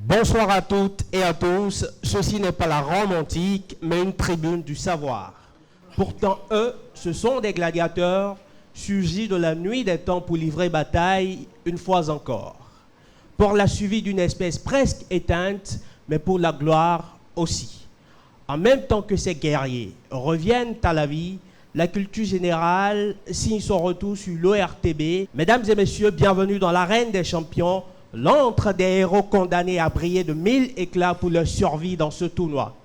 Bonsoir à toutes et à tous. Ceci n'est pas la Rome antique, mais une tribune du savoir. Pourtant, eux, ce sont des gladiateurs surgis de la nuit des temps pour livrer bataille une fois encore. Pour la survie d'une espèce presque éteinte, mais pour la gloire aussi. En même temps que ces guerriers reviennent à la vie, la culture générale signe son retour sur l'ORTB. Mesdames et messieurs, bienvenue dans l'arène des champions, l'antre des héros condamnés à briller de 1000 éclats pour leur survie dans ce tournoi.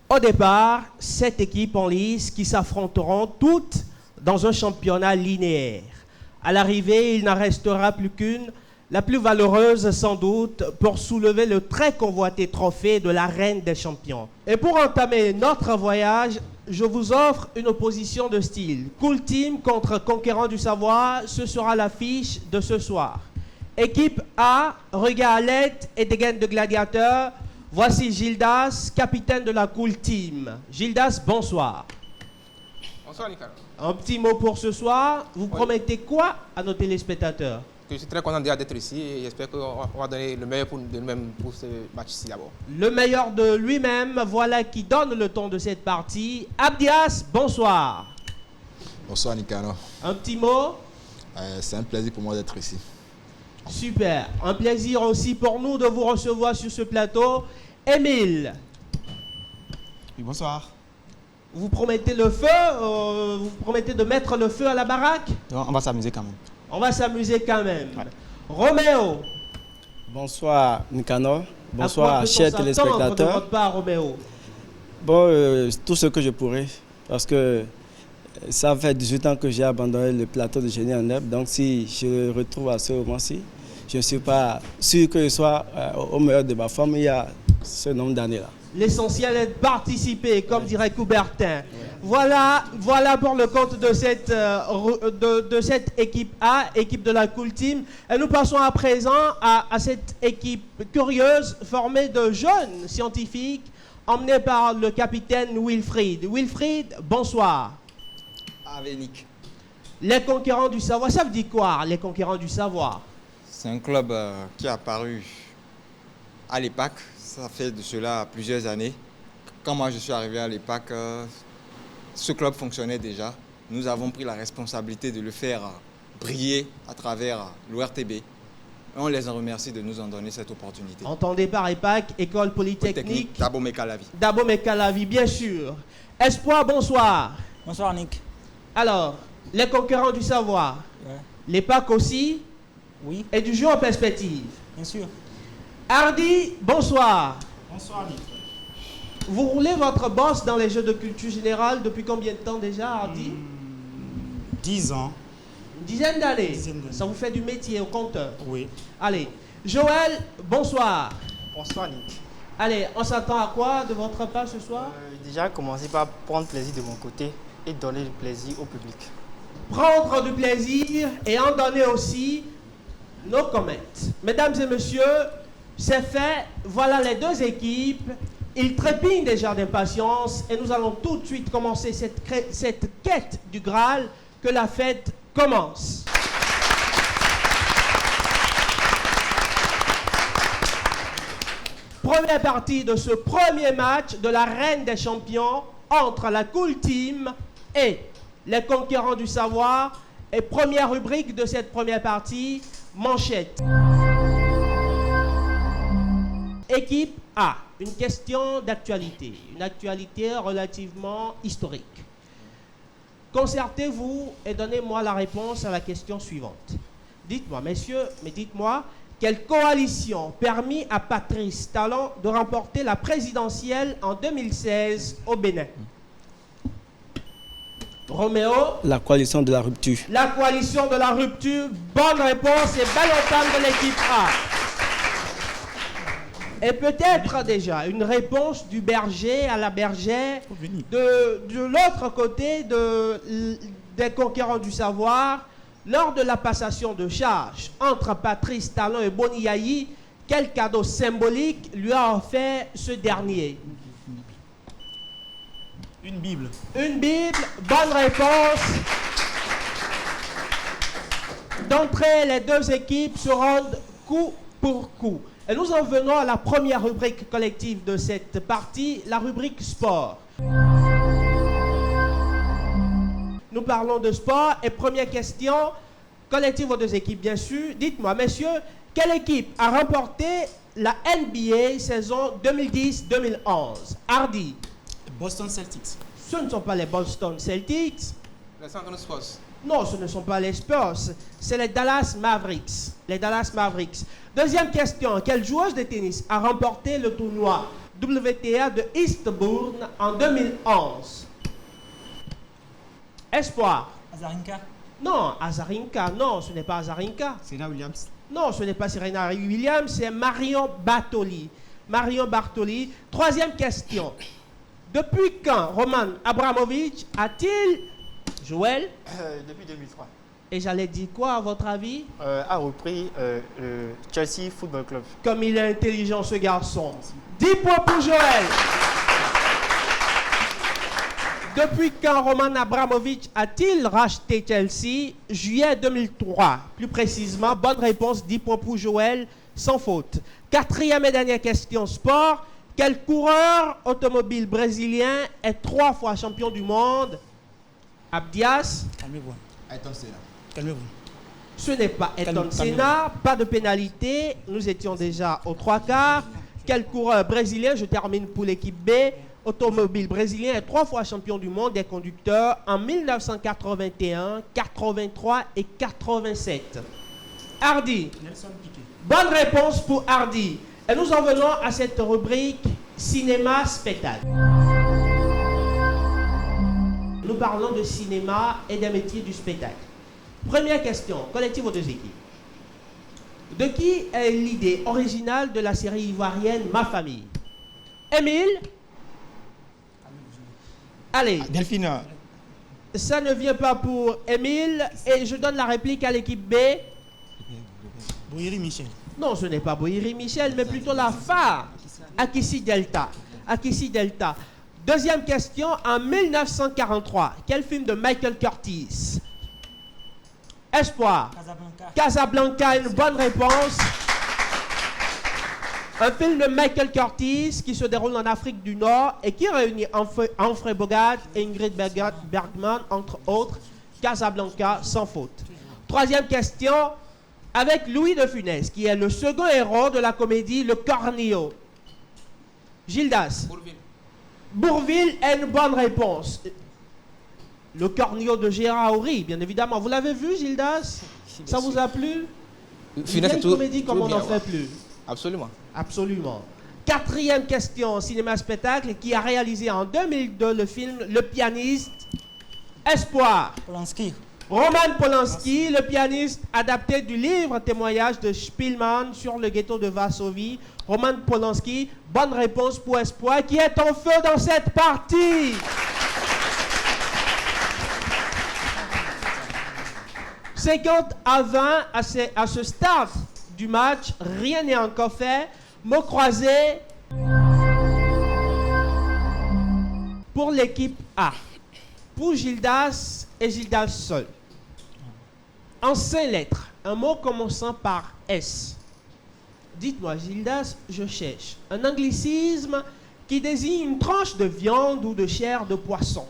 Au départ, 7 équipes en lice qui s'affronteront toutes dans un championnat linéaire. À l'arrivée, il n'en restera plus qu'une, la plus valeureuse sans doute, pour soulever le très convoité trophée de la reine des champions. Et pour entamer notre voyage, je vous offre une opposition de style. Cool Team contre Conquérant du Savoir, ce sera l'affiche de ce soir. Équipe A, regard à l'aide et des gaines de gladiateurs. Voici Gildas, capitaine de la Cool Team. Gildas, bonsoir. Bonsoir Nicolas. Un petit mot pour ce soir. Vous promettez quoi à nos téléspectateurs? Je suis très content déjà d'être ici et j'espère qu'on va donner le meilleur de nous-mêmes pour ce match-ci d'abord. Le meilleur de lui-même, voilà qui donne le ton de cette partie. Abdias, bonsoir. Bonsoir Nicano. Un petit mot? C'est un plaisir pour moi d'être ici. Super. Un plaisir aussi pour nous de vous recevoir sur ce plateau. Émile. Oui, bonsoir. Vous promettez le feu? Vous promettez de mettre le feu à la baraque? On va s'amuser quand même. On va s'amuser quand même. Ouais. Roméo. Bonsoir Nicanor, bonsoir chers de téléspectateurs. votre part, Roméo? Bon, tout ce que je pourrais, parce que ça fait 18 ans que j'ai abandonné le plateau de Génie en Herbe, donc si je me retrouve à ce moment-ci, je ne suis pas sûr que je sois au meilleur de ma forme il y a ce nombre d'années-là. L'essentiel est de participer, comme dirait Coubertin. Voilà pour le compte de cette équipe A, équipe de la Cool Team. Et nous passons à présent à cette équipe curieuse formée de jeunes scientifiques emmenés par le capitaine Wilfried. Wilfried, bonsoir. Avenic. Les Conquérants du Savoir, ça veut dire quoi, les Conquérants du Savoir? C'est un club qui est apparu à l'EPAC. Ça fait de cela plusieurs années. Quand moi je suis arrivé à l'EPAC, ce club fonctionnait déjà. Nous avons pris la responsabilité de le faire briller à travers l'ORTB. Et on les en remercie de nous en donner cette opportunité. Entendez par EPAC, École Polytechnique Dabo-Mekalavi. Dabo-Mekalavi, bien sûr. Espoir, bonsoir. Bonsoir Nick. Alors, les Conquérants du Savoir, Ouais. l'EPAC aussi, Oui, et du jeu en perspective. bien sûr. Hardy, bonsoir. Bonsoir Nick. Vous roulez votre boss dans les jeux de culture générale depuis combien de temps déjà, Hardy? 10 ans. Une dizaine d'années. Dizaine d'années. Ça vous fait du métier au compteur. Oui. Allez, Joël, bonsoir. Bonsoir Nick. Allez, on s'attend à quoi de votre part ce soir? Déjà, commencer par prendre plaisir de mon côté et donner du plaisir au public. Prendre du plaisir et en donner aussi nos comments. Mesdames et messieurs, c'est fait. Voilà les deux équipes. Ils trépignent déjà d'impatience et nous allons tout de suite commencer cette quête du Graal. Que la fête commence. Première partie de ce premier match de la Reine des Champions entre la Cool Team et les Conquérants du Savoir. Et première rubrique de cette première partie, manchette. Équipe A, une question d'actualité, une actualité relativement historique. Concertez-vous et donnez-moi la réponse à la question suivante. Dites-moi, messieurs, mais dites-moi, quelle coalition permit à Patrice Talon de remporter la présidentielle en 2016 au Bénin? Roméo? La coalition de la rupture. La coalition de la rupture, bonne réponse et belle entame de l'équipe A. Et peut-être déjà une réponse du berger à la bergère de l'autre côté des Conquérants du Savoir lors de la passation de charge entre Patrice Talon et Boni Yayi. Quel cadeau symbolique lui a offert ce dernier? Une Bible. Une Bible, bonne réponse. D'entrée, les deux équipes se rendent coup pour coup. Et nous en venons à la première rubrique collective de cette partie, la rubrique sport. Nous parlons de sport et première question, collective aux deux équipes bien sûr. Dites-moi, messieurs, quelle équipe a remporté la NBA saison 2010-2011? Hardy. Boston Celtics. Ce ne sont pas les Boston Celtics. Les San Antonio Spurs. Non, ce ne sont pas les Spurs. C'est les Dallas Mavericks. Les Dallas Mavericks. Deuxième question. Quelle joueuse de tennis a remporté le tournoi WTA de Eastbourne en 2011? Espoir. Azarenka. Non, Azarenka. Non, ce n'est pas Azarenka. Serena Williams. Non, ce n'est pas Serena Williams, c'est Marion Bartoli. Marion Bartoli. Troisième question. Depuis quand Roman Abramovich a-t-il, Joël, Depuis 2003. et j'allais dire quoi à votre avis? A repris le Chelsea Football Club. Comme il est intelligent ce garçon. 10 points pour Joël. Depuis quand Roman Abramovich a-t-il racheté Chelsea? Juillet 2003. Plus précisément, bonne réponse, 10 points pour Joël, sans faute. Quatrième et dernière question sport. Quel coureur automobile brésilien est 3 fois champion du monde? Abdias. Calmez-vous. Ayrton Senna. Calmez-vous. Ce n'est pas Ayrton Senna, pas de pénalité. Nous étions déjà aux 3 quarts. Quel coureur brésilien, je termine pour l'équipe B, automobile brésilien est 3 fois champion du monde des conducteurs en 1981, 83 et 87. Hardy. Nelson Piquet. Bonne réponse pour Hardy. Et nous en venons à cette rubrique cinéma-spectacle. Nous parlons de cinéma et des métiers du spectacle. Première question, collective aux deux équipes. De qui est l'idée originale de la série ivoirienne Ma Famille? Émile? Allez, Delphine. ça ne vient pas pour Émile et je donne la réplique à l'équipe B. Bouillerie Michel. Non, ce n'est pas Boyeri Michel, mais plutôt la phare, Akissi Delta. Akissi Delta. Deuxième question, en 1943, quel film de Michael Curtis? Espoir. Casablanca. Casablanca, une bonne réponse. Un film de Michael Curtis qui se déroule en Afrique du Nord et qui réunit Humphrey Bogart et Ingrid Bergman, entre autres. Casablanca, sans faute. Troisième question, avec Louis de Funès, qui est le second héros de la comédie Le Cornio. Gildas. Bourville. Bourville est une bonne réponse. Le Cornio de Gérard Horry, bien évidemment. Vous l'avez vu, Gildas? Ça vous a plu? Une vieille comédie comme on n'en fait plus. Absolument. Absolument. Quatrième question, cinéma-spectacle, qui a réalisé en 2002 le film Le Pianiste. Espoir. Polanski. Roman Polanski, le pianiste adapté du livre témoignage de Spielmann sur le ghetto de Varsovie. Roman Polanski, bonne réponse pour Espoir, qui est en feu dans cette partie. « 50-20 à ce stade du match, rien n'est encore fait. Mot croisé pour l'équipe A. Pour Gildas et Gildas seul. En 5 lettres, un mot commençant par S. Dites-moi, Gildas, je cherche un anglicisme qui désigne une tranche de viande ou de chair de poisson.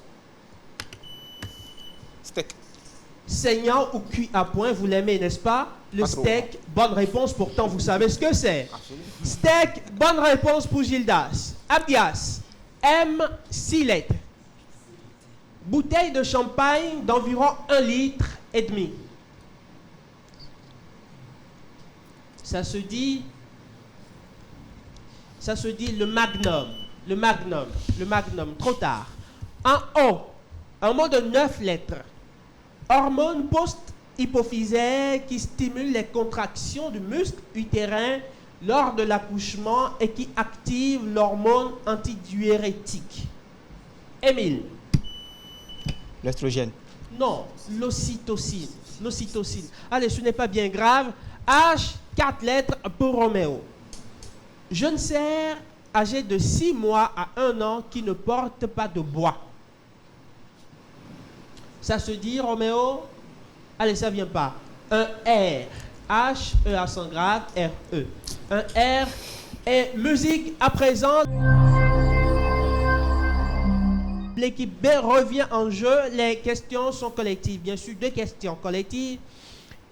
Steak. Saignant ou cuit à point, vous l'aimez, n'est-ce pas? Le Pas trop. steak, bonne réponse, pourtant vous savez ce que c'est. Absolument. Steak, bonne réponse pour Gildas. Abdias, M, 6 lettres. Bouteille de champagne d'environ 1,5 litre. Ça se dit le magnum. Le magnum. Le magnum. Trop tard. En O, un mot de 9 lettres. Hormone post-hypophysaire qui stimule les contractions du muscle utérin lors de l'accouchement et qui active l'hormone antidiurétique. Émile. L'estrogène. Non, l'ocytocine. L'ocytocine. Allez, ce n'est pas bien grave. H, 4 lettres pour Roméo. Jeune cerf âgé de 6 mois à 1 an qui ne porte pas de bois. Ça se dit, Roméo? Allez, ça vient pas. Un R. H, E accent grave, R, E. Un R. Et musique à présent. L'équipe B revient en jeu. Les questions sont collectives. Bien sûr, 2 questions collectives.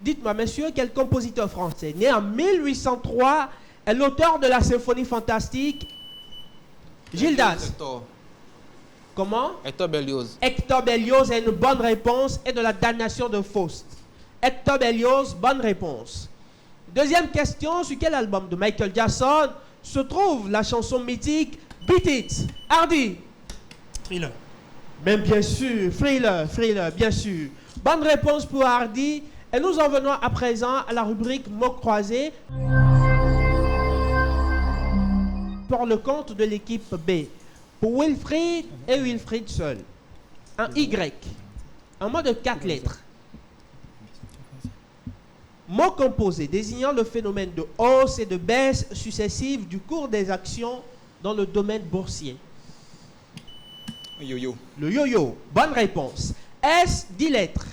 Dites-moi, monsieur, quel compositeur français, né en 1803, est l'auteur de la symphonie fantastique Gildas? Hector. Comment? Hector Berlioz. Hector Berlioz est une bonne réponse et de la damnation de Faust. Hector Berlioz, bonne réponse. Deuxième question, sur quel album de Michael Jackson se trouve la chanson mythique Beat It? Hardy? Thriller. Même bien sûr, Thriller, bien sûr. Bonne réponse pour Hardy. Et nous en venons à présent à la rubrique mots croisés. Pour le compte de l'équipe B. Pour Wilfried et Wilfried seul. Un Y. Un mot de 4 lettres. Mot composé désignant le phénomène de hausse et de baisse successive du cours des actions dans le domaine boursier. Yo-yo. Le yo-yo. Bonne réponse. S, 10 lettres.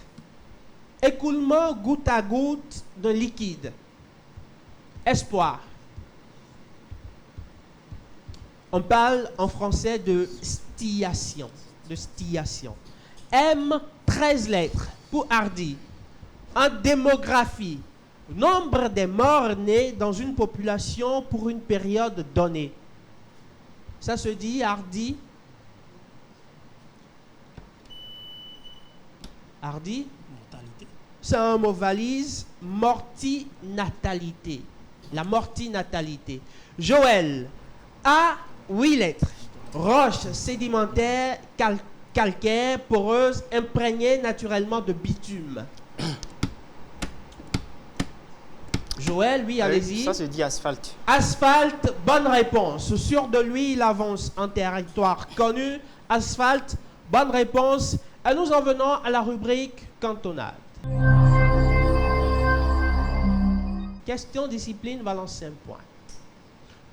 Écoulement goutte à goutte d'un liquide. Espoir. On parle en français de stillation. M, 13 lettres pour Hardy. En démographie, nombre des morts nés dans une population pour une période donnée. Ça se dit, Hardy? Hardy? Mortalité. C'est un mot valise, mortinatalité. La mortinatalité. Joël, A, 8 lettres. Roche sédimentaire, calcaire, poreuse, imprégnée naturellement de bitume. Joël, oui, allez-y. Ça se dit asphalte. Asphalte, bonne réponse. Sûr de lui, il avance en territoire connu. Asphalte, bonne réponse. Et nous en venons à la rubrique cantonade. Question discipline valent 5 points.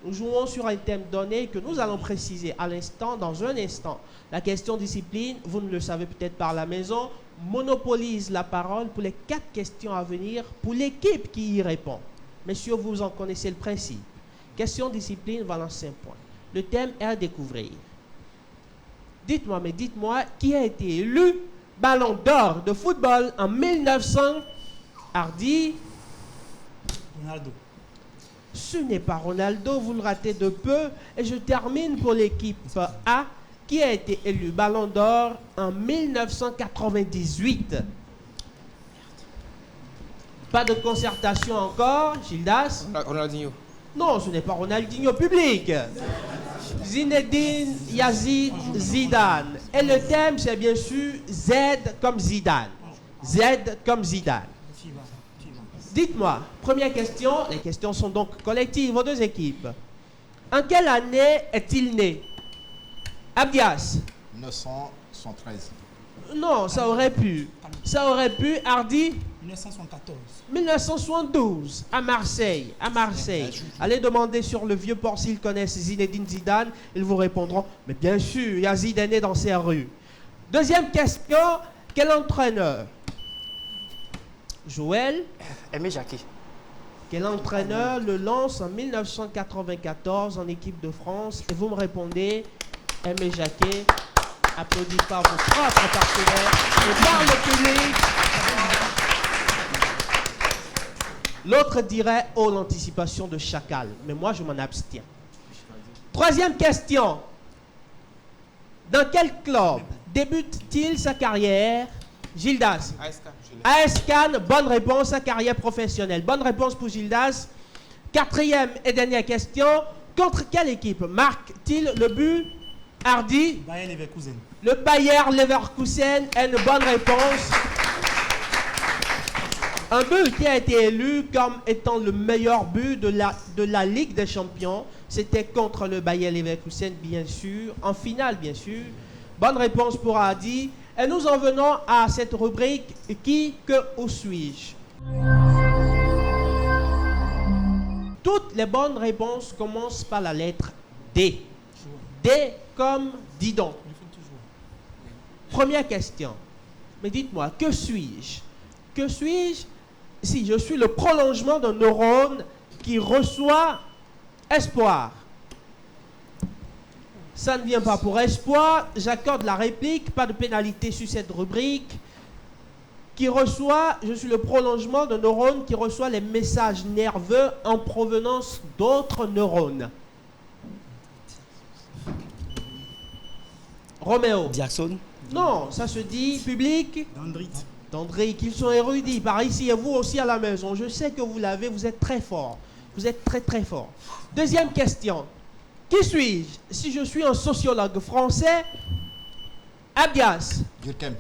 Nous jouons sur un thème donné que nous allons préciser à l'instant, dans un instant. La question discipline, vous ne le savez peut-être par la maison, monopolise la parole pour les 4 questions à venir pour l'équipe qui y répond. Messieurs, vous en connaissez le principe. Question discipline valant 5 points. Le thème est à découvrir. Dites-moi, qui a été élu Ballon d'or de football en 1900? Hardy? Ronaldo. Ce n'est pas Ronaldo, vous le ratez de peu. Et je termine pour l'équipe A, qui a été élu Ballon d'or en 1998. Pas de concertation encore, Gildas? Ronaldinho. Non, ce n'est pas Ronaldinho public. Zinedine Yazid Zidane. Et le thème, c'est bien sûr Z comme Zidane. Z comme Zidane. Dites-moi, première question, les questions sont donc collectives aux 2 équipes. En quelle année est-il né? Abdias? 1973. Non, ça aurait pu. Hardy? 1974. 1972, à Marseille. Allez demander sur le vieux port s'ils connaissent Zinedine Zidane, ils vous répondront. Mais bien sûr, Yazid est né dans ces rues. Deuxième question, quel entraîneur? Joël? Aimé Jacquet. Quel entraîneur le lance en 1994 en équipe de France? Et vous me répondez, Aimé Jacquet, applaudi par vos propres partenaires et par le public. L'autre dirait, oh, l'anticipation de Chacal. Mais moi, je m'en abstiens. Troisième question. Dans quel club débute-t-il sa carrière? Gildas? AS Cannes, bonne réponse, sa carrière professionnelle. Bonne réponse pour Gildas. Quatrième et dernière question. Contre quelle équipe marque-t-il le but? Hardy? Bayer Leverkusen. Le Bayer Leverkusen est une bonne réponse. Un but qui a été élu comme étant le meilleur but de la Ligue des Champions, c'était contre le Bayer Leverkusen, bien sûr, en finale, bien sûr. Bonne réponse pour Hardy. Et nous en venons à cette rubrique qui, que, où suis-je? Toutes les bonnes réponses commencent par la lettre D. D comme dis donc. Première question. Mais dites-moi, que suis-je? Que suis-je si je suis le prolongement d'un neurone qui reçoit espoir? Ça ne vient pas pour espoir. J'accorde la réplique, pas de pénalité sur cette rubrique. Qui reçoit, je suis le prolongement d'un neurone qui reçoit les messages nerveux en provenance d'autres neurones. Roméo. Jackson. Non, ça se dit public. Dendrite. Dendrick, ils sont érudits par ici et vous aussi à la maison. Je sais que vous l'avez, vous êtes très fort. Vous êtes très très fort. Deuxième question. Qui suis-je si je suis un sociologue français? Abias, Durkheim.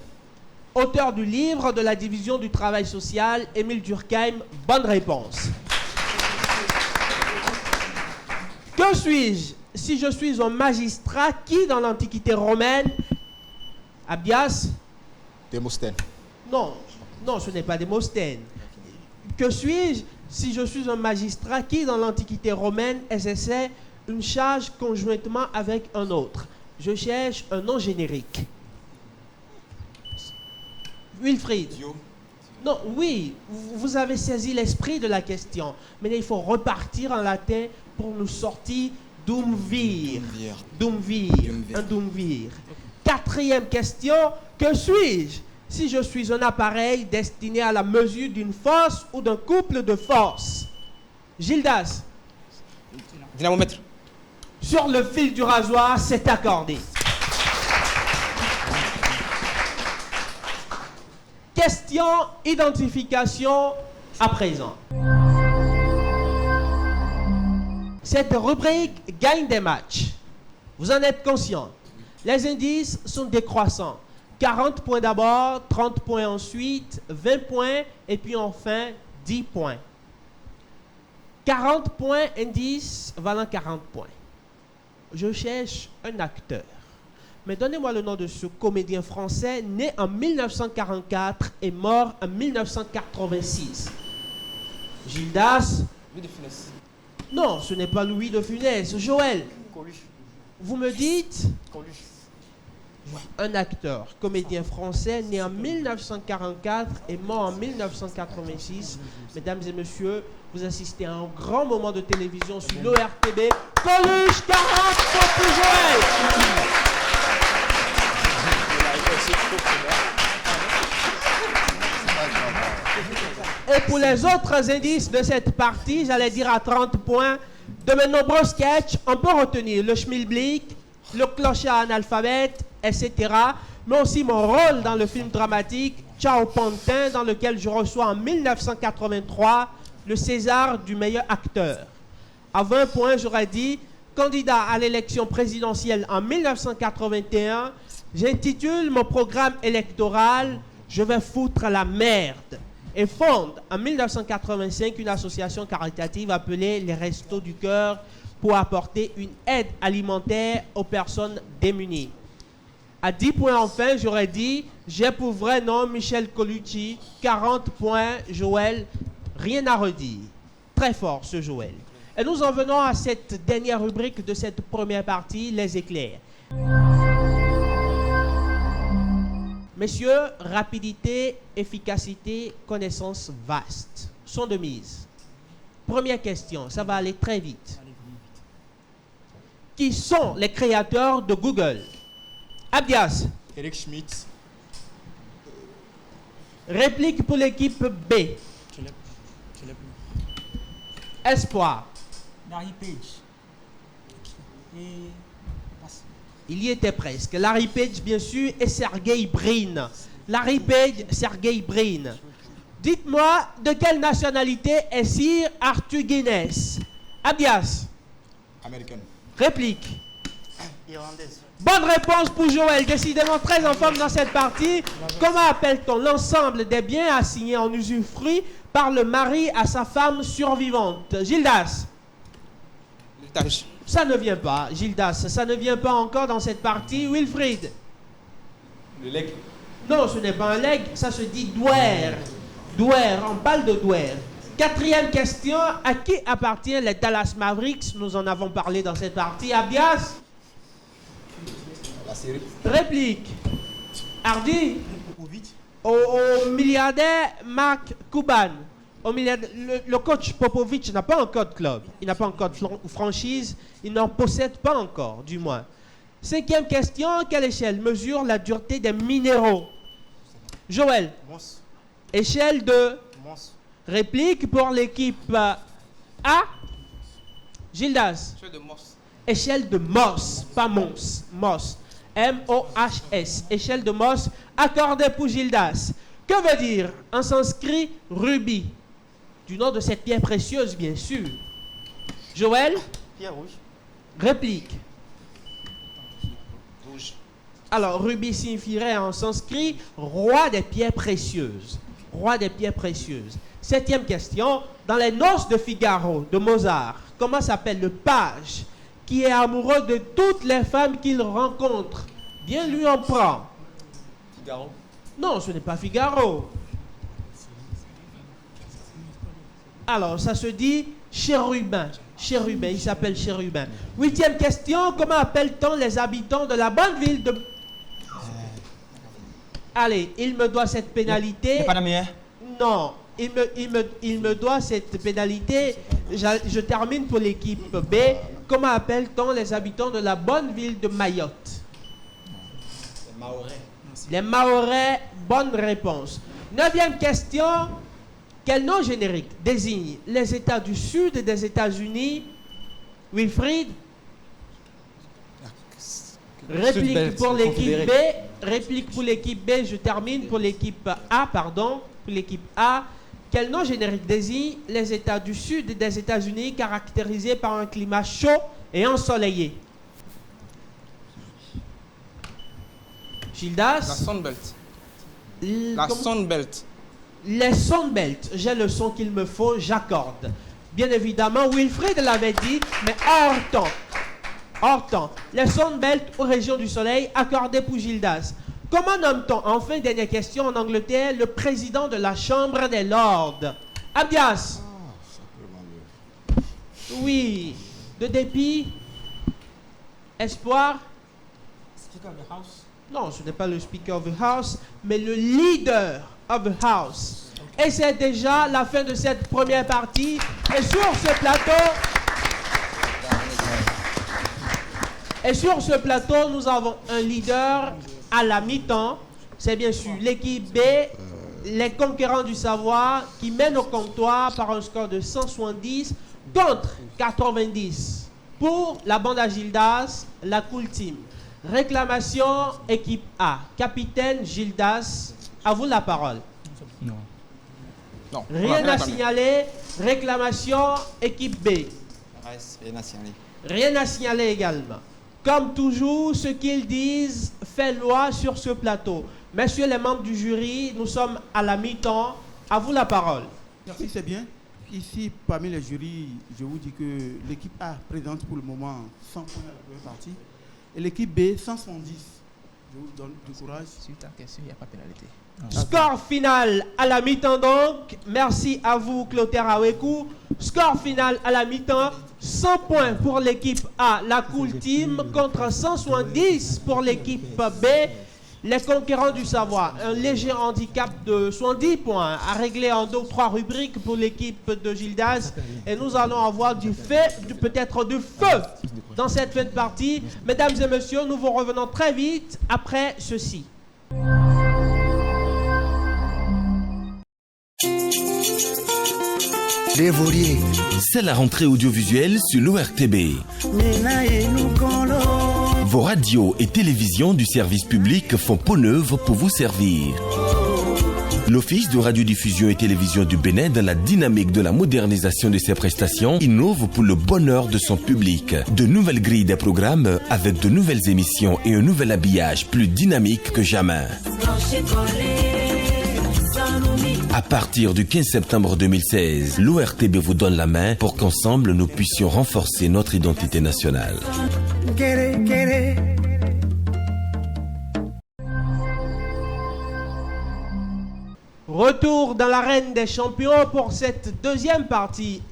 auteur du livre de la division du travail social, Émile Durkheim. Bonne réponse. Que suis-je si je suis un magistrat qui, dans l'Antiquité romaine, Abias? Démosthène. Non, non, ce n'est pas Démosthène. Que suis-je si je suis un magistrat qui, dans l'Antiquité romaine, exerçait une charge conjointement avec un autre? Je cherche un nom générique. Wilfried. Non, oui, vous avez saisi l'esprit de la question. Mais il faut repartir en latin pour nous sortir Doumvir. Doumvir. Un Doumvir. Quatrième question. Que suis-je si je suis un appareil destiné à la mesure d'une force ou d'un couple de forces? Gildas. Dynamomètre. Sur le fil du rasoir, c'est accordé. Question identification à présent. Cette rubrique gagne des matchs. Vous en êtes conscient. Les indices sont décroissants. 40 points d'abord, 30 points ensuite, 20 points et puis enfin 10 points. 40 points indices valant 40 points. Je cherche un acteur. Mais donnez-moi le nom de ce comédien français né en 1944 et mort en 1986. Gildas. Louis de Funès. Non, ce n'est pas Louis de Funès. Joël. Coluche. Vous me dites Coluche. un acteur, comédien français né en 1944 et mort en 1986. Mesdames et messieurs, vous assistez à un grand moment de télévision sur l'ORTB. Coluche, 40 points pour Joël. Et pour les autres indices de cette partie, j'allais dire à 30 points, de mes nombreux sketchs, on peut retenir le schmilblick, le clochard analphabète, etc. Mais aussi mon rôle dans le film dramatique Ciao Pantin, dans lequel je reçois en 1983 le César du meilleur acteur. À 20 points, j'aurais dit, candidat à l'élection présidentielle en 1981, j'intitule mon programme électoral « Je vais foutre la merde » et fonde en 1985 une association caritative appelée les Restos du Cœur pour apporter une aide alimentaire aux personnes démunies. À 10 points enfin, j'aurais dit, j'ai pour vrai nom Michel Colucci, 40 points, Joël, rien à redire. Très fort ce Joël. Et nous en venons à cette dernière rubrique de cette première partie, les éclairs. Messieurs, rapidité, efficacité, connaissance vaste sont de mise. Première question, ça va aller très vite. Qui sont les créateurs de Google? Abdias. Eric Schmidt. Réplique pour l'équipe B. Je l'ai plus. Espoir. Larry Page. Et. Passe. Il y était presque. Larry Page, bien sûr, et Sergey Brin. Larry Page, Sergey Brin. Dites-moi, de quelle nationalité est Sir Arthur Guinness? Abdias. Américaine. Réplique. Irlandaise. Bonne réponse pour Joël, décidément très en forme dans cette partie. Comment appelle-t-on l'ensemble des biens assignés en usufruit par le mari à sa femme survivante? Gildas. L'héritage. Ça ne vient pas, Gildas, ça ne vient pas encore dans cette partie. Wilfried. Le legs. Non, ce n'est pas un leg, ça se dit douer. Douer, on parle de douer. Quatrième question, à qui appartient les Dallas Mavericks? Nous en avons parlé dans cette partie. Abias. La série. Réplique. Hardy. Popovic. Au milliardaire Mark Cuban. Le coach Popovich n'a pas encore de club. Il n'a pas encore de franchise. Il n'en possède pas encore, du moins. 5e question. Quelle échelle mesure la dureté des minéraux? Joël. Mons. Échelle de... Mons. Réplique pour l'équipe A. Gildas. Échelle de Morse. Échelle de Morse, pas Mons. Morse. M-O-H-S. Échelle de Morse accordée pour Gildas. Que veut dire en sanskrit rubis? Du nom de cette pierre précieuse, bien sûr. Joël. Pierre rouge. Réplique. Rouge. Alors, rubis signifierait en sanskrit roi des pierres précieuses. Roi des pierres précieuses. 7e question. Dans les noces de Figaro de Mozart, comment s'appelle le page qui est amoureux de toutes les femmes qu'il rencontre? Bien lui en prend. Figaro. Non, ce n'est pas Figaro. Alors, ça se dit chérubin. Chérubin, il s'appelle chérubin. 8e question. Comment appelle-t-on les habitants de la bonne ville de... Allez, il me doit cette pénalité. Non, il me doit cette pénalité. Je termine pour l'équipe B. Comment appelle-t-on les habitants de la bonne ville de Mayotte? Les Mahorais. Les Mahorais, bonne réponse. 9e question. Quel nom générique désigne les États du Sud des États-Unis? Wilfried? Réplique pour l'équipe B. Réplique pour l'équipe B. Je termine pour l'équipe A, pardon. Pour l'équipe A. Quel nom générique désigne les États du Sud des États-Unis caractérisés par un climat chaud et ensoleillé? Gildas? La Sunbelt. La La Sunbelt. Les Sunbelt, j'ai le son qu'il me faut, j'accorde. Bien évidemment, Wilfried l'avait dit, mais hors temps. Hors temps. Les Sunbelt aux régions du soleil, accordées pour Gildas. Comment nomme-t-on, enfin, dernière question, en Angleterre, le président de la Chambre des Lords? Abdias. Oui. De dépit. Espoir. Speaker of the House. Non, ce n'est pas le Speaker of the House, mais le Leader of the House. Et c'est déjà la fin de cette première partie. Et sur ce plateau, nous avons un leader à la mi-temps. C'est bien sûr l'équipe B, les conquérants du savoir, qui mènent au comptoir par un score de 170 contre 90. Pour la bande à Gildas, la Cool Team. Réclamation, équipe A. Capitaine Gildas, à vous la parole. Non. Rien à signaler. Réclamation, équipe B. Rien à signaler. Rien à signaler également. Comme toujours, ce qu'ils disent fait loi sur ce plateau. Messieurs les membres du jury, nous sommes à la mi-temps. À vous la parole. Merci, c'est bien. Ici, parmi les jurys, je vous dis que l'équipe A présente pour le moment 100 points à la première partie. Et l'équipe B, 170. Je vous donne du courage. Suite à question, il n'y a pas de pénalité. Score final à la mi-temps donc. Merci à vous, Clotaire Awekou. Score final à la mi-temps. 100 points pour l'équipe A, la Cool Team, contre 170 pour l'équipe B, les conquérants du savoir. Un léger handicap de 70 points à régler en 2 ou 3 rubriques pour l'équipe de Gildas. Et nous allons avoir du fait, peut-être du feu dans cette fin de partie. Mesdames et messieurs, nous vous revenons très vite après ceci. C'est la rentrée audiovisuelle sur l'ORTB. Vos radios et télévisions du service public font peau neuve pour vous servir. L'Office de radiodiffusion et télévision du Bénin, dans la dynamique de la modernisation de ses prestations, innove pour le bonheur de son public. De nouvelles grilles des programmes avec de nouvelles émissions et un nouvel habillage plus dynamique que jamais. À partir du 15 septembre 2016, l'ORTB vous donne la main pour qu'ensemble nous puissions renforcer notre identité nationale. Retour dans l'arène des champions pour cette deuxième partie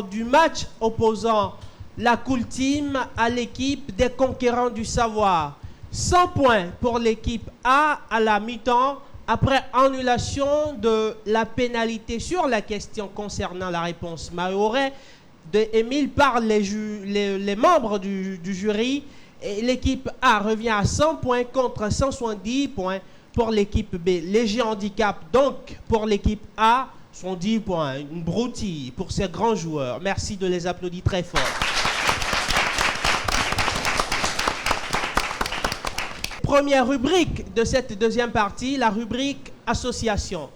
du match opposant la Cool Team à l'équipe des conquérants du savoir. 100 points pour l'équipe A à la mi-temps après annulation de la pénalité sur la question concernant la réponse mahorais de Émile par les membres du jury, l'équipe A revient à 100 points contre 170 points pour l'équipe B. Léger handicap donc pour l'équipe A, 110 points. Une broutille pour ces grands joueurs. Merci de les applaudir très fort. Première rubrique de cette deuxième partie, la rubrique association.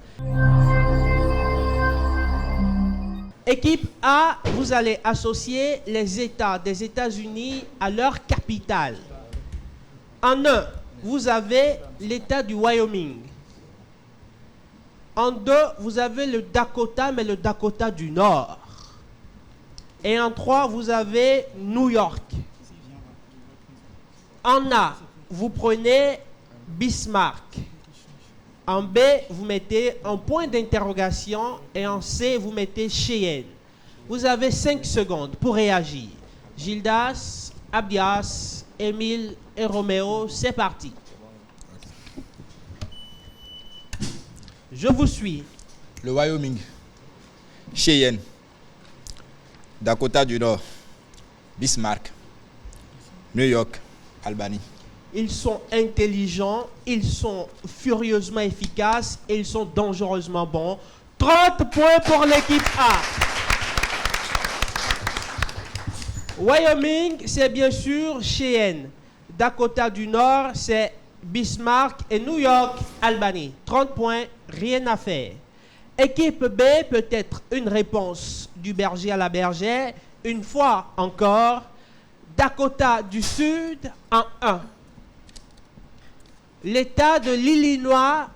Équipe A, vous allez associer les États des États-Unis à leur capitale. En 1, vous avez l'État du Wyoming. En 2, vous avez le Dakota, mais le Dakota du Nord. Et en 3, vous avez New York. En A, vous prenez Bismarck. En B, vous mettez un point d'interrogation et en C, vous mettez Cheyenne. Vous avez 5 secondes pour réagir. Gildas, Abdias, Émile et Roméo, c'est parti. Je vous suis. Le Wyoming, Cheyenne, Dakota du Nord, Bismarck, New York, Albany. Ils sont intelligents, ils sont furieusement efficaces et ils sont dangereusement bons. 30 points pour l'équipe A. Wyoming, c'est bien sûr Cheyenne. Dakota du Nord, c'est Bismarck et New York, Albany. 30 points, rien à faire. Équipe B, peut-être une réponse du berger à la bergère. Une fois encore, Dakota du Sud en 1. L'État de l'Illinois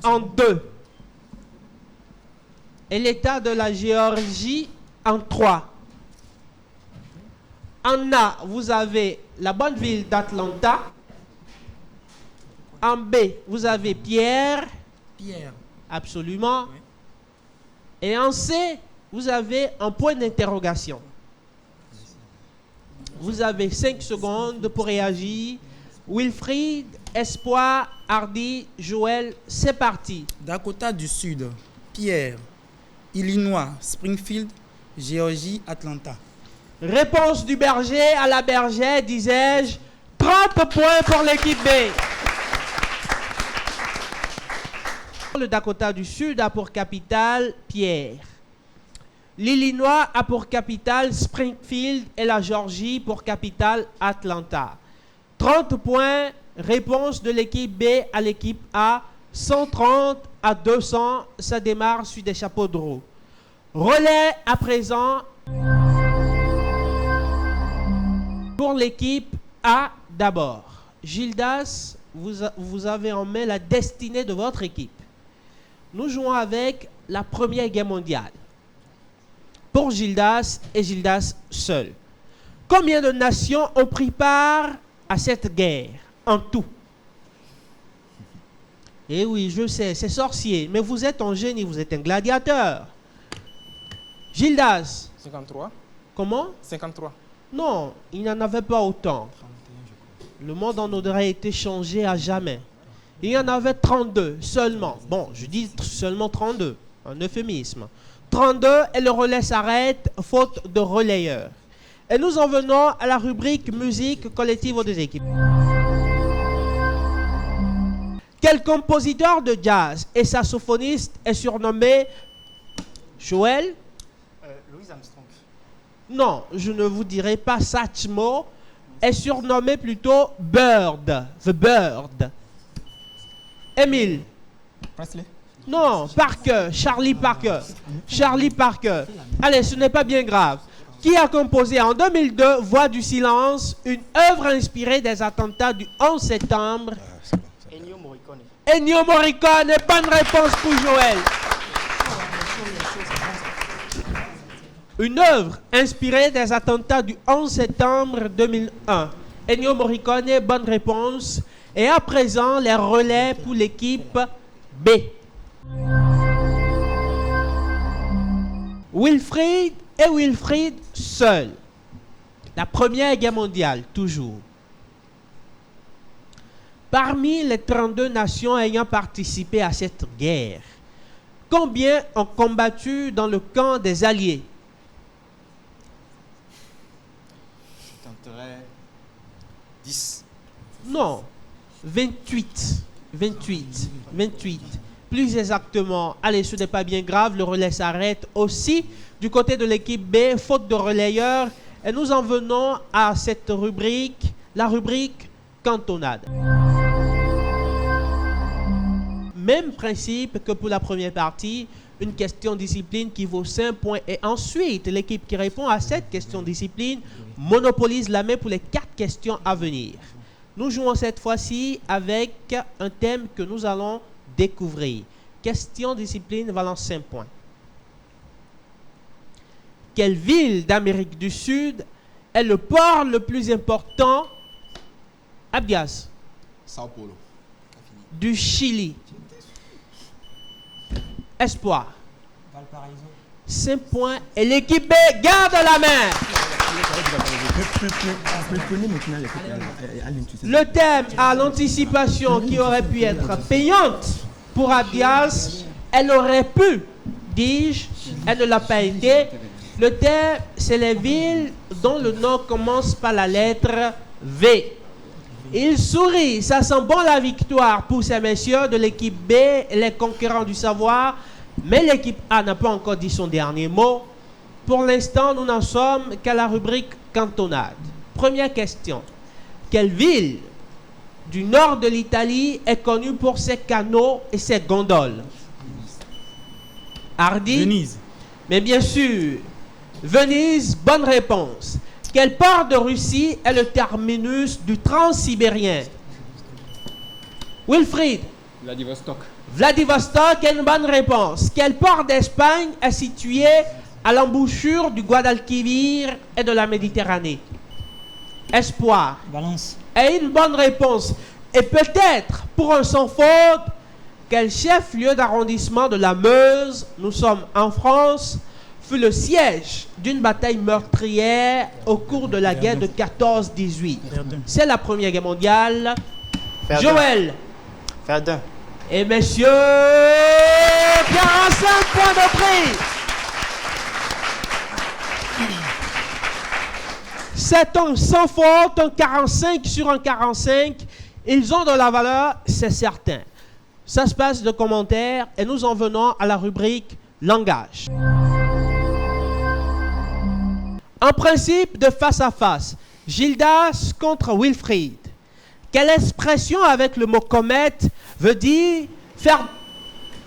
en 2. Et l'État de la Géorgie en 3. En A, vous avez la bonne ville d'Atlanta. En B, vous avez Pierre. Pierre. Absolument. Oui. Et en C, vous avez un point d'interrogation. Vous avez 5 secondes pour réagir. Wilfried, Espoir, Hardy, Joël, c'est parti. Dakota du Sud, Pierre. Illinois, Springfield, Géorgie, Atlanta. Réponse du berger à la bergère, disais-je. 30 points pour l'équipe B. Le Dakota du Sud a pour capitale Pierre. L'Illinois a pour capitale Springfield et la Géorgie pour capitale Atlanta. 30 points, réponse de l'équipe B à l'équipe A, 130 à 200, ça démarre sur des chapeaux de roue. Relais à présent pour l'équipe A d'abord. Gildas, vous avez en main la destinée de votre équipe. Nous jouons avec la Première Guerre mondiale. Pour Gildas et Gildas seul. Combien de nations ont pris part à cette guerre en tout? Eh oui, je sais, c'est sorcier, mais vous êtes un génie, vous êtes un gladiateur. Gildas. 53. Comment? 53. Non, il n'y en avait pas autant. Le monde en aurait été changé à jamais. Il y en avait 32 seulement. Bon, je dis seulement 32, un euphémisme. 32 et le relais s'arrête, faute de relayeur. Et nous en venons à la rubrique musique collective aux deux équipes. Quel compositeur de jazz et saxophoniste est surnommé Joël? Louis Armstrong. Non, je ne vous dirai pas Satchmo, est surnommé plutôt Bird, The Bird. Émile? Presley. Non, Parker, Charlie Parker. Charlie Parker. Allez, ce n'est pas bien grave. Qui a composé en 2002 Voix du silence, une œuvre inspirée des attentats du 11 septembre? Ennio Morricone. Ennio Morricone, bonne réponse pour Joël. Une œuvre inspirée des attentats du 11 septembre 2001. Ennio Morricone, bonne réponse. Et à présent, les relais pour l'équipe B. Wilfried et Wilfried seul. La Première Guerre mondiale, toujours. Parmi les 32 nations ayant participé à cette guerre, combien ont combattu dans le camp des Alliés? Je tenterai 10. Non, 28. 28. Plus exactement, allez, ce n'est pas bien grave, le relais s'arrête aussi du côté de l'équipe B, faute de relayeur. Et nous en venons à cette rubrique, la rubrique cantonade. Même principe que pour la première partie, une question discipline qui vaut 5 points. Et ensuite, l'équipe qui répond à cette question discipline monopolise la main pour les 4 questions à venir. Nous jouons cette fois-ci avec un thème que nous allons découvrir. Question discipline valant 5 points. Quelle ville d'Amérique du Sud est le port le plus important, Abdias? Sao Paulo. Du Chili. Espoir. Valparaiso. 5 points et l'équipe B garde la main. Le thème à l'anticipation qui aurait pu être payante pour Abdias, elle aurait pu, dis-je, elle ne l'a pas été. Le thème, c'est les villes dont le nom commence par la lettre V. Il sourit, ça sent bon la victoire pour ces messieurs de l'équipe B, les conquérants du savoir, mais l'équipe A n'a pas encore dit son dernier mot. Pour l'instant, nous n'en sommes qu'à la rubrique cantonade. Première question. Quelle ville du nord de l'Italie est connue pour ses canaux et ses gondoles? Hardy? Venise. Mais bien sûr, Venise, bonne réponse. Quel port de Russie est le terminus du transsibérien? Wilfried? Vladivostok. Vladivostok est une bonne réponse. Quel port d'Espagne est situé à l'embouchure du Guadalquivir et de la Méditerranée? Espoir. Valence. Est une bonne réponse. Et peut-être, pour un sans faute, quel chef-lieu d'arrondissement de la Meuse, nous sommes en France, fut le siège d'une bataille meurtrière au cours de la guerre de 14-18? C'est la Première Guerre mondiale. Verdun. Joël. Verdun. Et messieurs, 45 points de prix. C'est un sans faute, un 45 sur un 45. Ils ont de la valeur, c'est certain. Ça se passe de commentaires et nous en venons à la rubrique langage. En principe de face à face, Gildas contre Wilfried. Quelle expression avec le mot comète veut dire faire...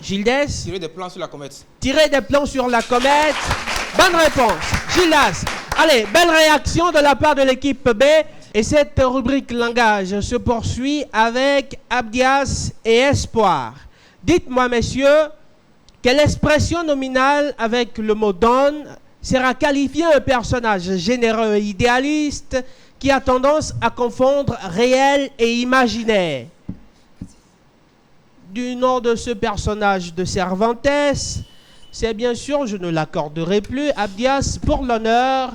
Gildas? Tirer des plans sur la comète. Tirer des plans sur la comète. Bonne réponse. Gildas. Allez, belle réaction de la part de l'équipe B. Et cette rubrique langage se poursuit avec Abdias et Espoir. Dites-moi, messieurs, quelle expression nominale avec le mot donne sera qualifier un personnage généreux et idéaliste qui a tendance à confondre réel et imaginaire? Du nom de ce personnage de Cervantes, c'est bien sûr, je ne l'accorderai plus, Abdias, pour l'honneur.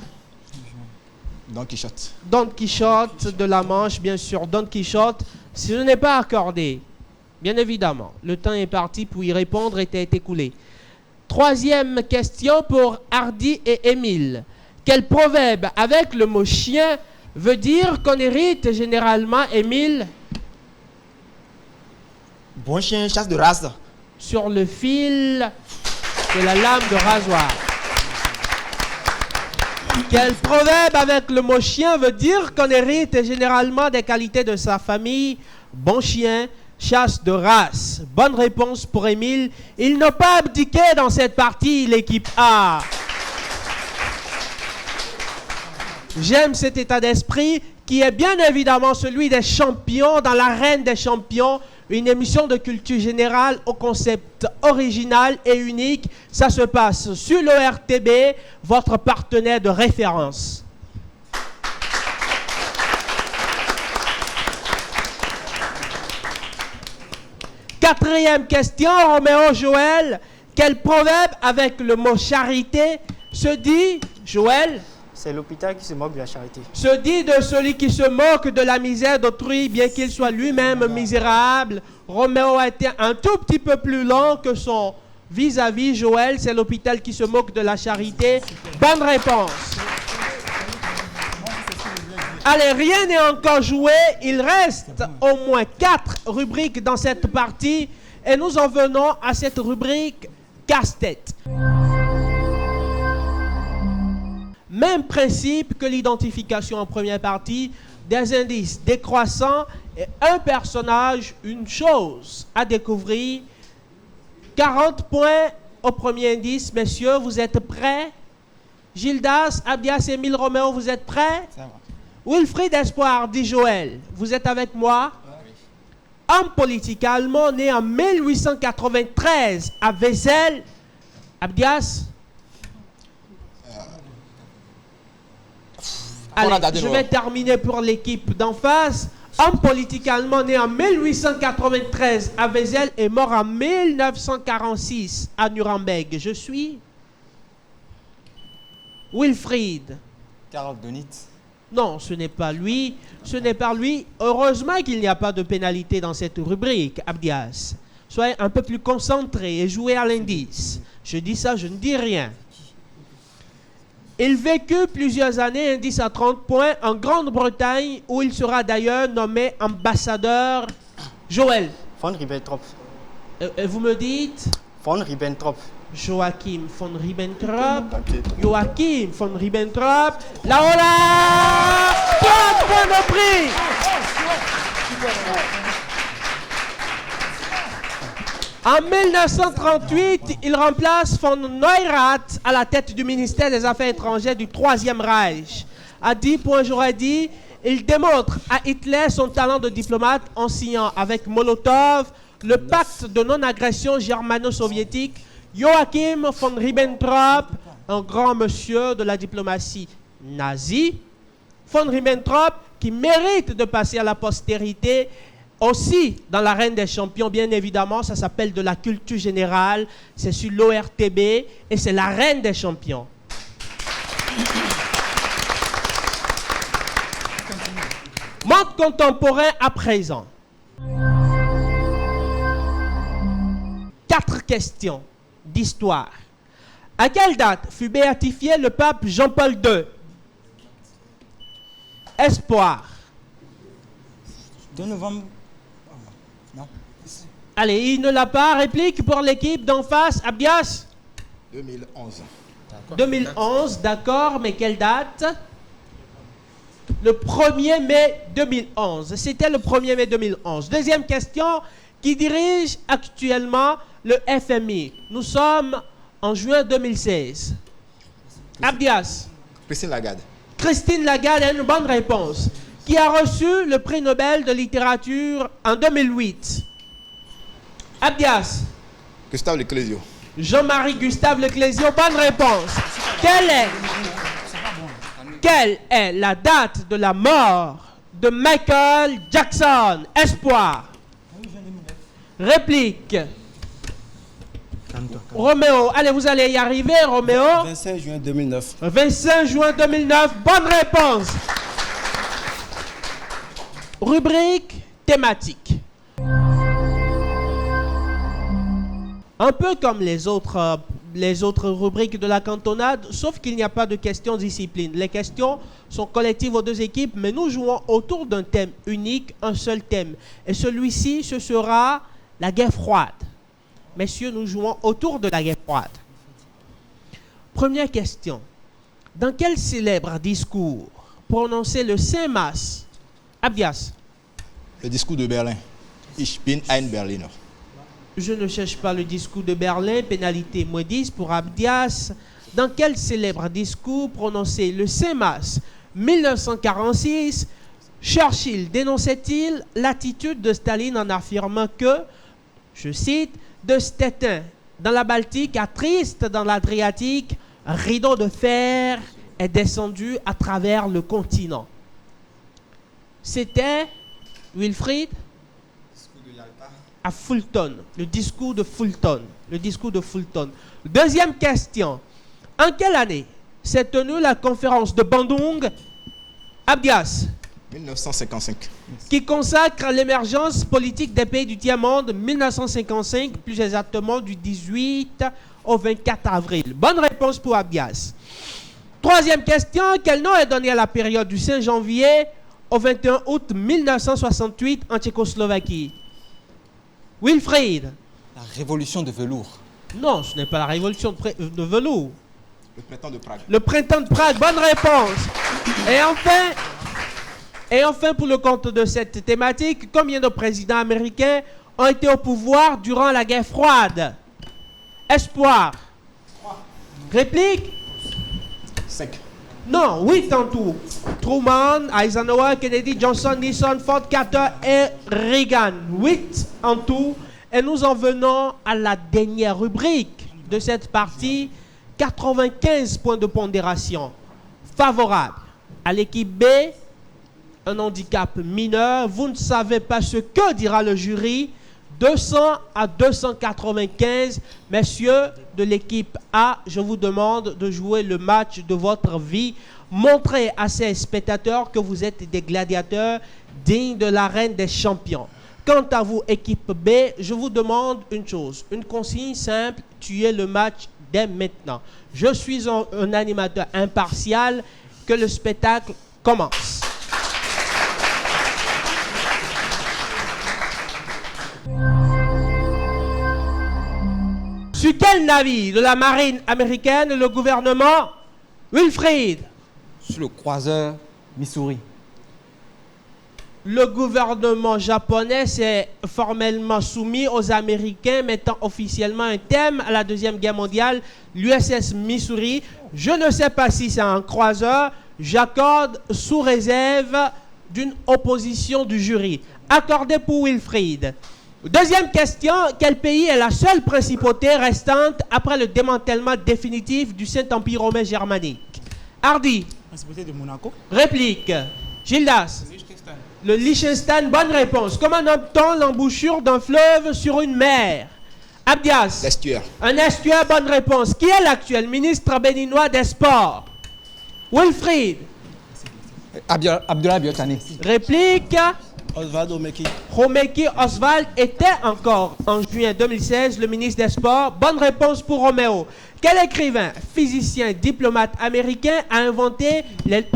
Don Quichotte. Don Quichotte de la Manche, bien sûr, Don Quichotte, ce n'est pas accordé, bien évidemment. Le temps est parti pour y répondre, était écoulé. Troisième question pour Hardy et Émile. Quel proverbe avec le mot chien veut dire qu'on hérite généralement, Émile? Bon chien, chasse de race. Sur le fil de la lame de rasoir. Quel proverbe avec le mot chien veut dire qu'on hérite généralement des qualités de sa famille? Bon chien, chasse de race. Bonne réponse pour Émile. Il n'a pas abdiqué dans cette partie, l'équipe A. J'aime cet état d'esprit qui est bien évidemment celui des champions dans l'arène des champions. Une émission de culture générale au concept original et unique. Ça se passe sur l'ORTB, votre partenaire de référence. Quatrième question, Roméo Joël. Quel proverbe avec le mot charité se dit, Joël? C'est l'hôpital qui se moque de la charité. Se dit de celui qui se moque de la misère d'autrui, bien qu'il soit lui-même misérable. Roméo a été un tout petit peu plus lent que son vis-à-vis. Joël, c'est l'hôpital qui se moque de la charité. Bonne réponse. Allez, rien n'est encore joué. Il reste au moins 4 rubriques dans cette partie. Et nous en venons à cette rubrique casse-tête. Même principe que l'identification en première partie, des indices décroissants et un personnage, une chose à découvrir. 40 points au premier indice. Messieurs, vous êtes prêts? Gildas, Abdias, Émile, Roméo, vous êtes prêts? Ça va. Wilfried Espoir, dit Joël, vous êtes avec moi? Homme politique allemand né en 1893 à Wesel. Abdias? Allez, je vais terminer pour l'équipe d'en face. Homme politique allemand né en 1893 à Wesel et mort en 1946 à Nuremberg. Je suis Wilfried. Karl Donitz. Non, ce n'est pas lui. Ce n'est pas lui. Heureusement qu'il n'y a pas de pénalité dans cette rubrique, Abdias. Soyez un peu plus concentré et jouez à l'indice. Je dis ça, je ne dis rien. Il vécut plusieurs années, indice à 30 points, en Grande-Bretagne, où il sera d'ailleurs nommé ambassadeur. Joël. Von Ribbentrop. Vous me dites? Von Ribbentrop. Joachim von Ribbentrop. Joachim von Ribbentrop. Là-haut là! 30 points de prix! En 1938, il remplace von Neurath à la tête du ministère des Affaires étrangères du Troisième Reich. À 10 points, j'aurais dit, il démontre à Hitler son talent de diplomate en signant avec Molotov le pacte de non-agression germano-soviétique. Joachim von Ribbentrop, un grand monsieur de la diplomatie nazie. Von Ribbentrop, qui mérite de passer à la postérité, aussi dans la Reine des Champions, bien évidemment, ça s'appelle de la culture générale, c'est sur l'ORTB et c'est la Reine des Champions. Monde contemporain à présent. 4 questions d'histoire. À quelle date fut béatifié le pape Jean-Paul II? Espoir. 2 novembre. Non. Allez, il ne l'a pas. Réplique pour l'équipe d'en face. Abdias? 2011. 2011, d'accord, mais quelle date? Le 1er mai 2011. C'était le 1er mai 2011. Deuxième question, qui dirige actuellement le FMI? Nous sommes en juin 2016. Abdias? Christine Lagarde. Christine Lagarde a une bonne réponse. Qui a reçu le prix Nobel de littérature en 2008? Abdias? Gustave Leclésio. Jean-Marie Gustave Leclésio, bonne réponse. Quelle est la date de la mort de Michael Jackson? Espoir. Réplique. Roméo, allez, vous allez y arriver, Roméo. 25 juin 2009. 25 juin 2009, bonne réponse. Rubrique thématique. Un peu comme les autres rubriques de la cantonade, sauf qu'il n'y a pas de questions discipline. Les questions sont collectives aux 2 équipes, mais nous jouons autour d'un thème unique, un seul thème. Et celui-ci, ce sera la guerre froide. Messieurs, nous jouons autour de la guerre froide. Première question. Dans quel célèbre discours prononcé le 5 mars, Abdias? Le discours de Berlin. Ich bin ein Berliner. Je ne cherche pas le discours de Berlin, pénalité -10 pour Abdias. Dans quel célèbre discours prononcé le 5 mars 1946, Churchill dénonçait-il l'attitude de Staline en affirmant que, je cite, de Stettin dans la Baltique à Triste dans l'Adriatique, un rideau de fer est descendu à travers le continent. C'était, Wilfried, à Fulton, le discours de Fulton. Le discours de Fulton. Deuxième question. En quelle année s'est tenue la conférence de Bandung, Abdias, 1955. qui consacre l'émergence politique des pays du tiers-monde 1955, plus exactement du 18 au 24 avril. Bonne réponse pour Abdias. Troisième question, quel nom est donné à la période du 5 janvier au 21 août 1968 en Tchécoslovaquie? Wilfried. La révolution de velours. Non, ce n'est pas la révolution de velours. Le printemps de Prague. Le printemps de Prague, bonne réponse. Et enfin, pour le compte de cette thématique, combien de présidents américains ont été au pouvoir durant la guerre froide? Espoir. Réplique? 5. Non, 8 en tout. Truman, Eisenhower, Kennedy, Johnson, Nixon, Ford, Carter et Reagan. 8 en tout. Et nous en venons à la dernière rubrique de cette partie. 95 points de pondération favorables à l'équipe B. Un handicap mineur. Vous ne savez pas ce que dira le jury. 200 à 295. Messieurs de l'équipe A, je vous demande de jouer le match de votre vie. Montrez à ces spectateurs que vous êtes des gladiateurs dignes de l'arène des champions. Quant à vous, équipe B, je vous demande une chose, une consigne simple, tuez le match dès maintenant. Je suis un animateur impartial, que le spectacle commence. Sur quel navire de la marine américaine le gouvernement Wilfried? Sur le croiseur Missouri. Le gouvernement japonais s'est formellement soumis aux Américains, mettant officiellement un thème à la Deuxième Guerre mondiale, l'USS Missouri. Je ne sais pas si c'est un croiseur, j'accorde sous réserve d'une opposition du jury. Accordé pour Wilfried. Deuxième question, quel pays est la seule principauté restante après le démantèlement définitif du Saint-Empire romain germanique? Hardy. Principauté de Monaco. Réplique. Gildas. Le Liechtenstein, bonne réponse. Comment nomme-t-on l'embouchure d'un fleuve sur une mer? Abdias. L'estuaire. Un estuaire, bonne réponse. Qui est l'actuel ministre béninois des Sports? Wilfried. Abdullah Biotane. Réplique. Oswald Omeki. Romeki Oswald était encore en juin 2016 le ministre des Sports. Bonne réponse pour Roméo. Quel écrivain, physicien, diplomate américain a inventé les...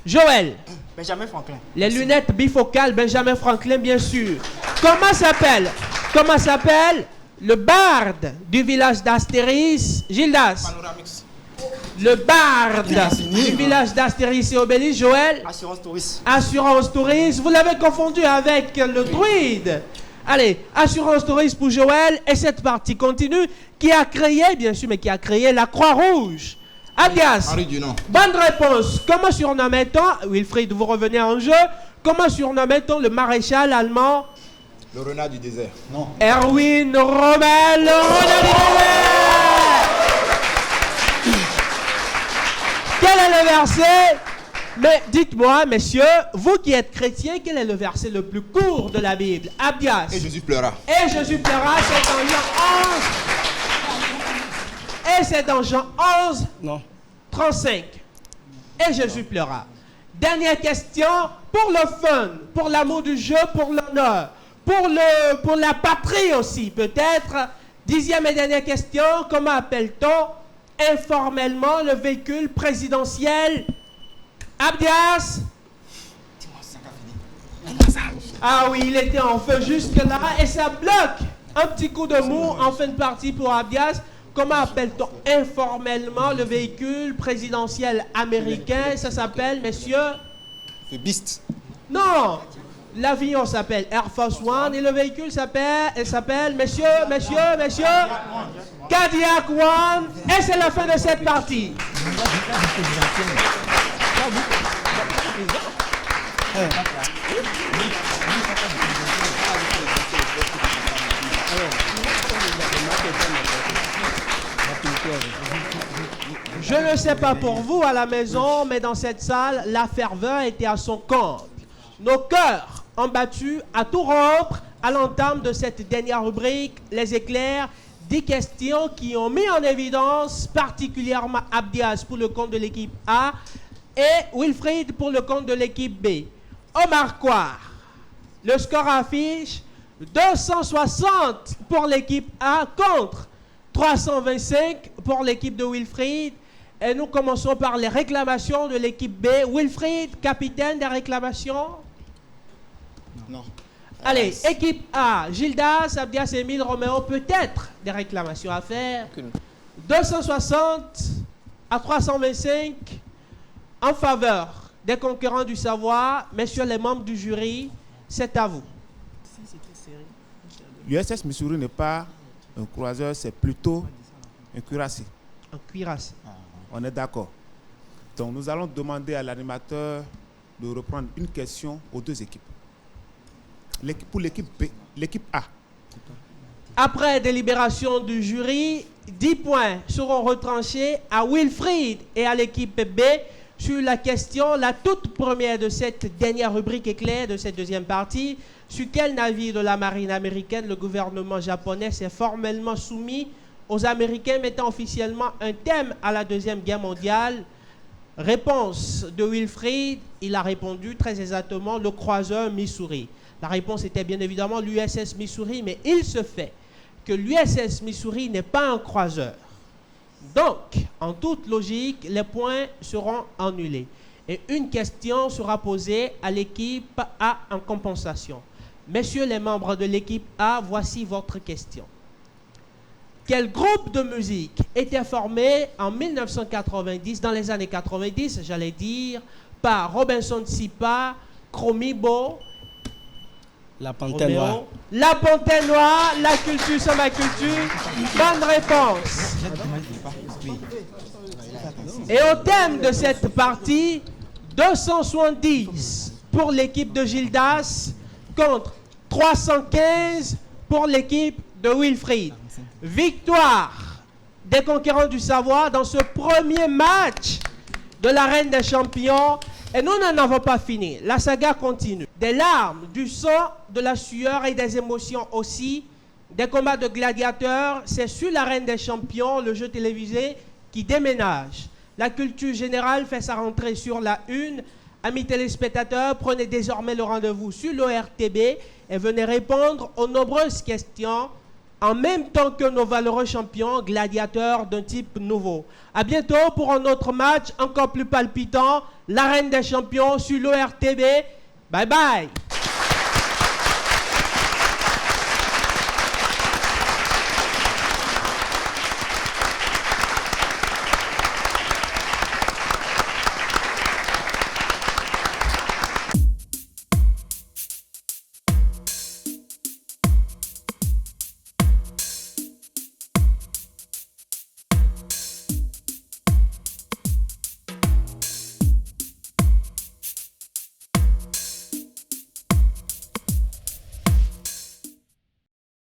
Joël. Benjamin Franklin. Les lunettes bifocales, Benjamin Franklin, bien sûr. Comment s'appelle le barde du village d'Astéris? Gildas. Panoramix. Le barde du village d'Astéris et Obélis, Joël. Assurance Touriste. Assurance Touriste. Vous l'avez confondu avec le druide. Allez, Assurance Touriste pour Joël. Et cette partie continue. Qui a créé, bien sûr, mais qui a créé la Croix-Rouge? Abdias. Henri Dunant. Bonne réponse. Comment surnommait-on, Wilfried, vous revenez en jeu, comment surnommait-on le maréchal allemand? Le renard du désert. Non. Erwin Rommel, le renard du désert. Quel est le verset? Mais dites-moi, messieurs, vous qui êtes chrétiens, quel est le verset le plus court de la Bible? Abdias. Et Jésus pleura. Et Jésus pleura, c'est dans Jean 11. Et c'est dans Jean 11, Non. 35. Et Jésus pleura. Dernière question, pour le fun, pour l'amour du jeu, pour l'honneur, pour la patrie aussi peut-être. 10e et dernière question, comment appelle-t-on informellement le véhicule présidentiel? Abdias. Ah oui, il était en feu jusque-là et ça bloque. Un petit coup de mou en fin de partie pour Abdias. Comment appelle-t-on informellement le véhicule présidentiel américain? Ça s'appelle, messieurs? Le Beast. Non! L'avion s'appelle Air Force One et le véhicule s'appelle, messieurs, Cadillac One. Et c'est la fin de cette partie. Je ne sais pas pour vous à la maison, mais dans cette salle, la ferveur était à son comble. Nos cœurs ont battu à tout rompre à l'entame de cette dernière rubrique, les éclairs 10 questions qui ont mis en évidence particulièrement Abdias pour le compte de l'équipe A et Wilfried pour le compte de l'équipe B. Au marquoir, le score affiche 260 pour l'équipe A contre 325 pour l'équipe de Wilfried. Et nous commençons par les réclamations de l'équipe B. Wilfried, capitaine des réclamations. Non. Allez, équipe A, Gildas, Abdias, Émile, Roméo, peut-être des réclamations à faire. 260 à 325 en faveur des concurrents du savoir. Messieurs les membres du jury, c'est à vous. L'USS Missouri n'est pas un croiseur, c'est plutôt un cuirassé. Un cuirassé. On est d'accord. Donc nous allons demander à l'animateur de reprendre une question aux deux équipes. Pour l'équipe B, l'équipe A. Après délibération du jury, 10 points seront retranchés à Wilfried et à l'équipe B sur la question, la toute première de cette dernière rubrique éclair de cette deuxième partie. Sur quel navire de la marine américaine le gouvernement japonais s'est formellement soumis aux Américains, mettant officiellement un thème à la Deuxième Guerre mondiale? Réponse de Wilfried, il a répondu très exactement le croiseur Missouri. La réponse était bien évidemment l'USS Missouri, mais il se fait que l'USS Missouri n'est pas un croiseur. Donc, en toute logique, les points seront annulés. Et une question sera posée à l'équipe A en compensation. Messieurs les membres de l'équipe A, voici votre question. Quel groupe de musique était formé en 1990, dans les années 90, j'allais dire, par Robinson Sipa, Chromibo, La Panthère Noire. La Panthère Noire, la culture, c'est ma culture. Bonne réponse. Et au thème de cette partie, 270 pour l'équipe de Gildas contre 315 pour l'équipe de Wilfried. Victoire des conquérants du savoir dans ce premier match de l'arène des champions. Et nous n'en avons pas fini. La saga continue. Des larmes, du sang, de la sueur et des émotions aussi. Des combats de gladiateurs. C'est sur l'arène des champions, le jeu télévisé, qui déménage. La culture générale fait sa rentrée sur la une. Amis téléspectateurs, prenez désormais le rendez-vous sur l'ORTB et venez répondre aux nombreuses questions en même temps que nos valeureux champions gladiateurs d'un type nouveau. À bientôt pour un autre match encore plus palpitant, l'arène des champions sur l'ORTB. Bye bye.